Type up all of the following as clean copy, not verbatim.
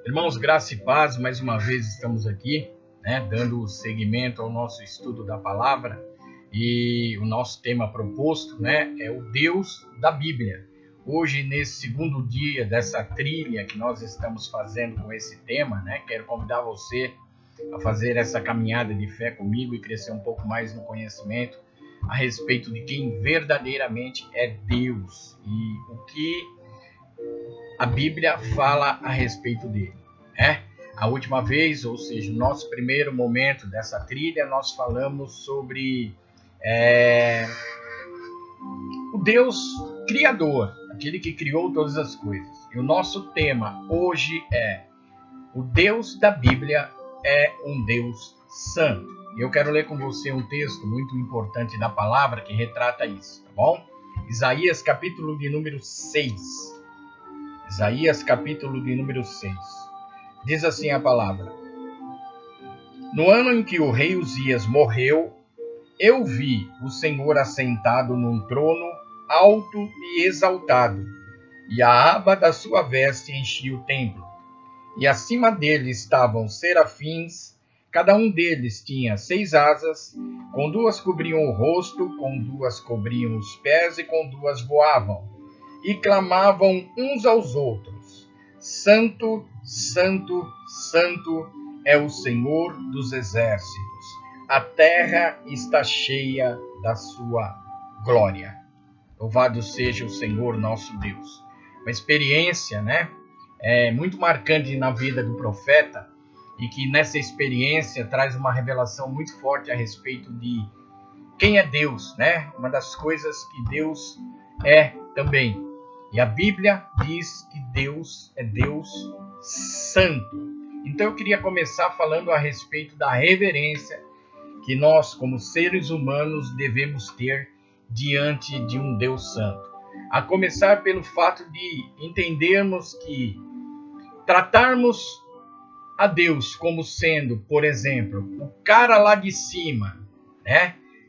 Irmãos, graça e paz, mais uma vez estamos aqui, dando seguimento ao nosso estudo da palavra, e o nosso tema proposto, é o Deus da Bíblia. Hoje, nesse segundo dia dessa trilha que nós estamos fazendo com esse tema, quero convidar você a fazer essa caminhada de fé comigo e crescer um pouco mais no conhecimento a respeito de quem verdadeiramente é Deus e o que a Bíblia fala a respeito dele. A última vez, ou seja, o nosso primeiro momento dessa trilha, nós falamos sobre o Deus Criador, aquele que criou todas as coisas. E o nosso tema hoje é: o Deus da Bíblia é um Deus santo. E eu quero ler com você um texto muito importante da palavra que retrata isso, tá bom? Isaías, capítulo de número 6. Isaías, capítulo de número 6. Diz assim a palavra: No ano em que o rei Uzias morreu, eu vi o Senhor assentado num trono alto e exaltado, e a aba da sua veste enchia o templo. E acima dele estavam serafins, cada um deles tinha 6 asas, com 2 cobriam o rosto, com 2 cobriam os pés e com 2 voavam. E clamavam uns aos outros: Santo, Santo, Santo é o Senhor dos exércitos. A terra está cheia da sua glória. Louvado seja o Senhor nosso Deus. Uma experiência, muito marcante na vida do profeta, e que nessa experiência traz uma revelação muito forte a respeito de quem é Deus, Uma das coisas que Deus é também. E a Bíblia diz que Deus é Deus santo. Então eu queria começar falando a respeito da reverência que nós, como seres humanos, devemos ter diante de um Deus santo. A começar pelo fato de entendermos que tratarmos a Deus como sendo, por exemplo, o cara lá de cima,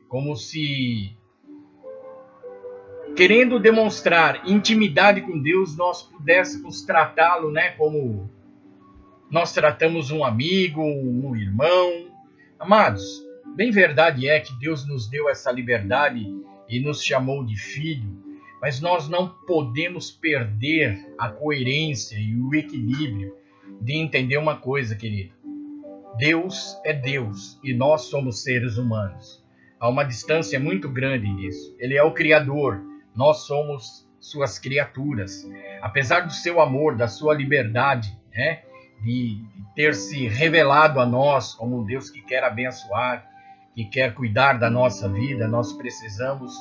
como se querendo demonstrar intimidade com Deus, nós pudéssemos tratá-lo, como nós tratamos um amigo, um irmão. Amados, bem verdade é que Deus nos deu essa liberdade e nos chamou de filho, mas nós não podemos perder a coerência e o equilíbrio de entender uma coisa, querido. Deus é Deus e nós somos seres humanos. Há uma distância muito grande nisso. Ele é o Criador, nós somos suas criaturas. Apesar do seu amor, da sua liberdade, de ter se revelado a nós como um Deus que quer abençoar, que quer cuidar da nossa vida, nós precisamos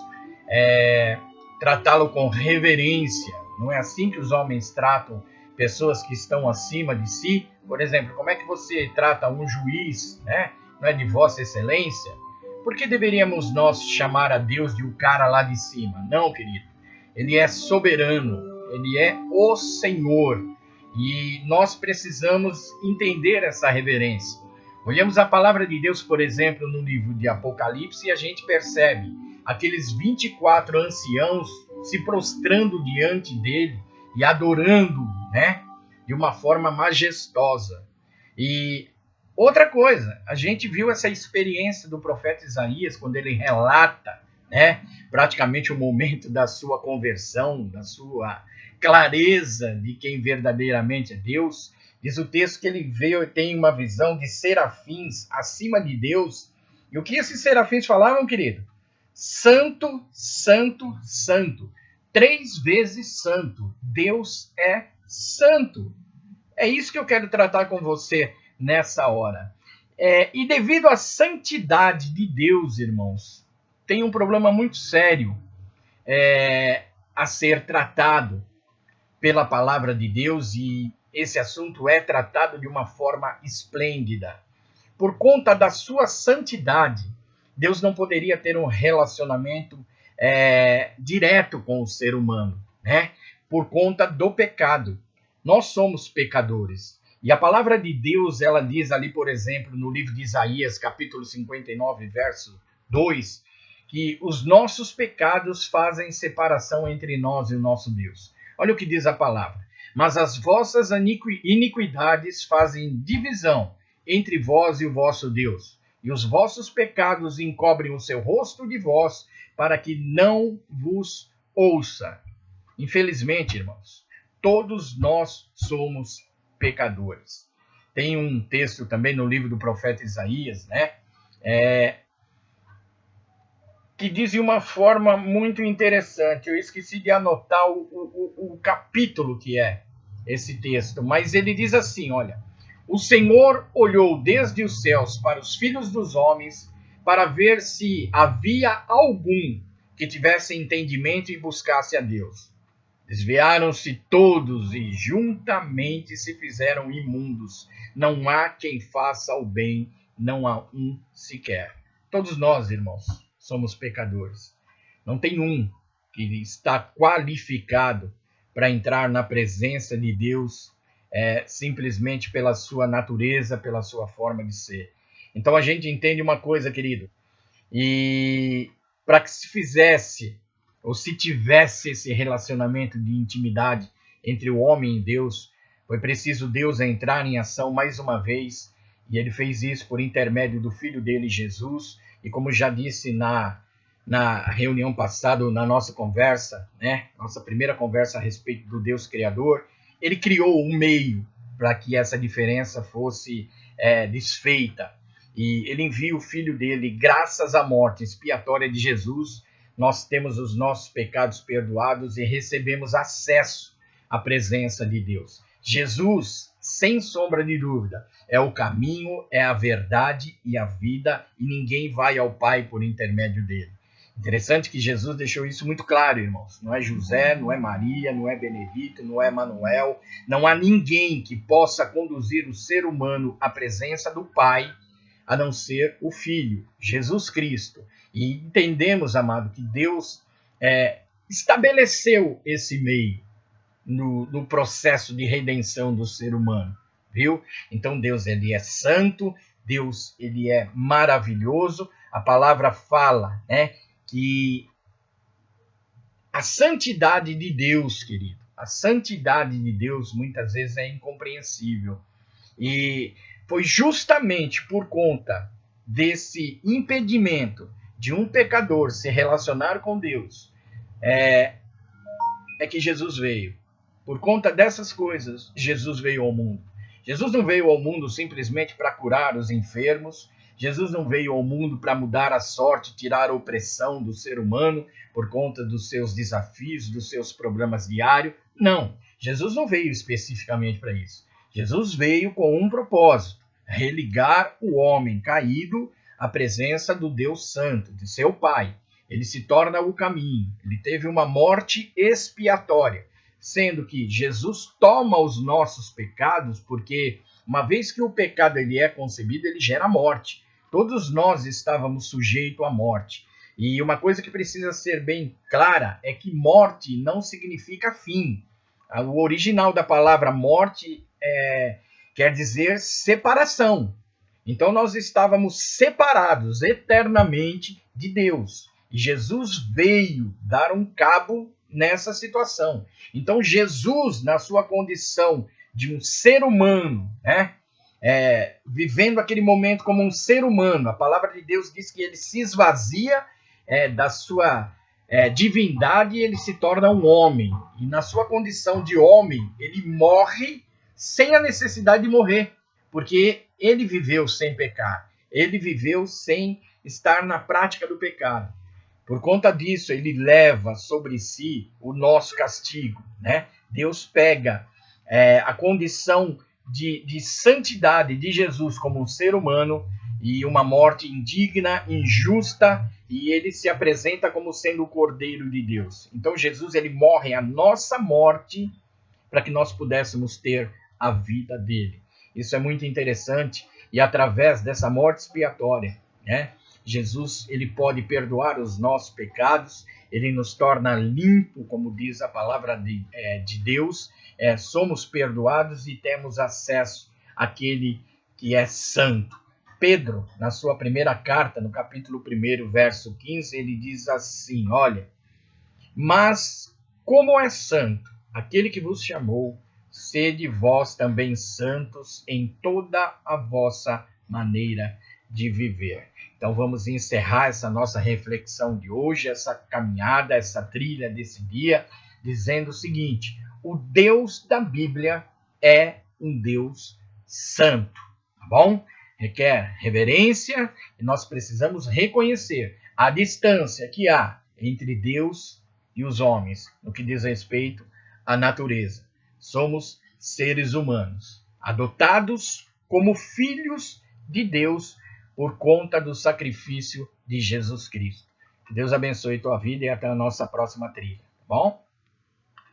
tratá-lo com reverência. Não é assim que os homens tratam pessoas que estão acima de si. Por exemplo, como é que você trata um juiz, Não é de vossa excelência? Por que deveríamos nós chamar a Deus de o cara lá de cima? Não, querido. Ele é soberano, ele é o Senhor. E nós precisamos entender essa reverência. Olhamos a palavra de Deus, por exemplo, no livro de Apocalipse, e a gente percebe aqueles 24 anciãos se prostrando diante dele e adorando, de uma forma majestosa. E outra coisa, a gente viu essa experiência do profeta Isaías, quando ele relata, praticamente o momento da sua conversão, da sua clareza de quem verdadeiramente é Deus. Diz o texto que ele veio e tem uma visão de serafins acima de Deus. E o que esses serafins falavam, querido? Santo, Santo, Santo. 3 vezes santo. Deus é santo. É isso que eu quero tratar com você nessa hora. E devido à santidade de Deus, irmãos, tem um problema muito sério a ser tratado pela palavra de Deus, e esse assunto é tratado de uma forma esplêndida. Por conta da sua santidade, Deus não poderia ter um relacionamento direto com o ser humano, Por conta do pecado. Nós somos pecadores. E a palavra de Deus, ela diz ali, por exemplo, no livro de Isaías, capítulo 59, verso 2, que os nossos pecados fazem separação entre nós e o nosso Deus. Olha o que diz a palavra. Mas as vossas iniquidades fazem divisão entre vós e o vosso Deus, e os vossos pecados encobrem o seu rosto de vós, para que não vos ouça. Infelizmente, irmãos, todos nós somos pecadores. Tem um texto também no livro do profeta Isaías, né? Que diz de uma forma muito interessante. Eu esqueci de anotar o capítulo que é esse texto, mas ele diz assim, olha: o Senhor olhou desde os céus para os filhos dos homens, para ver se havia algum que tivesse entendimento e buscasse a Deus. Desviaram-se todos e juntamente se fizeram imundos. Não há quem faça o bem, não há um sequer. Todos nós, irmãos, somos pecadores. Não tem um que está qualificado para entrar na presença de Deus simplesmente pela sua natureza, pela sua forma de ser. Então a gente entende uma coisa, querido, e para que se fizesse, ou se tivesse esse relacionamento de intimidade entre o homem e Deus, foi preciso Deus entrar em ação mais uma vez, e ele fez isso por intermédio do Filho dele, Jesus, e como já disse na reunião passada, na nossa conversa, né, nossa primeira conversa a respeito do Deus Criador, ele criou um meio para que essa diferença fosse desfeita. E ele envia o Filho dele, graças à morte expiatória de Jesus, nós temos os nossos pecados perdoados e recebemos acesso à presença de Deus. Jesus, sem sombra de dúvida, é o caminho, é a verdade e a vida, e ninguém vai ao Pai por intermédio dele. Interessante que Jesus deixou isso muito claro, irmãos. Não é José, não é Maria, não é Benedito, não é Manuel. Não há ninguém que possa conduzir o ser humano à presença do Pai, a não ser o Filho, Jesus Cristo. E entendemos, amado, que Deus estabeleceu esse meio no processo de redenção do ser humano, viu? Então Deus, ele é santo, Deus, ele é maravilhoso. A palavra fala, né, que a santidade de Deus, querido, a santidade de Deus muitas vezes é incompreensível. E foi justamente por conta desse impedimento de um pecador se relacionar com Deus que Jesus veio. Por conta dessas coisas, Jesus veio ao mundo. Jesus não veio ao mundo simplesmente para curar os enfermos. Jesus não veio ao mundo para mudar a sorte, tirar a opressão do ser humano por conta dos seus desafios, dos seus problemas diários. Não, Jesus não veio especificamente para isso. Jesus veio com um propósito: religar o homem caído à presença do Deus Santo, de seu Pai. Ele se torna o caminho. Ele teve uma morte expiatória, sendo que Jesus toma os nossos pecados, porque uma vez que o pecado ele é concebido, ele gera morte. Todos nós estávamos sujeitos à morte. E uma coisa que precisa ser bem clara é que morte não significa fim. O original da palavra morte quer dizer separação. Então nós estávamos separados eternamente de Deus. E Jesus veio dar um cabo nessa situação. Então Jesus, na sua condição de um ser humano, né, vivendo aquele momento como um ser humano, a palavra de Deus diz que ele se esvazia da sua divindade e ele se torna um homem. E na sua condição de homem, ele morre sem a necessidade de morrer, porque ele viveu sem pecar, ele viveu sem estar na prática do pecado. Por conta disso, ele leva sobre si o nosso castigo, né? Deus pega a condição de santidade de Jesus como um ser humano e uma morte indigna, injusta, e ele se apresenta como sendo o Cordeiro de Deus. Então Jesus, ele morre a nossa morte para que nós pudéssemos ter a vida dele. Isso é muito interessante, e através dessa morte expiatória, né, Jesus, ele pode perdoar os nossos pecados, ele nos torna limpo, como diz a palavra de Deus, somos perdoados e temos acesso àquele que é santo. Pedro, na sua primeira carta, no capítulo 1, verso 15, ele diz assim, olha: mas como é santo aquele que vos chamou, sede vós também santos em toda a vossa maneira de viver. Então vamos encerrar essa nossa reflexão de hoje, essa caminhada, essa trilha desse dia, dizendo o seguinte: o Deus da Bíblia é um Deus santo, tá bom? Requer reverência e nós precisamos reconhecer a distância que há entre Deus e os homens no que diz respeito à natureza. Somos seres humanos, adotados como filhos de Deus por conta do sacrifício de Jesus Cristo. Que Deus abençoe tua vida e até a nossa próxima trilha, tá bom?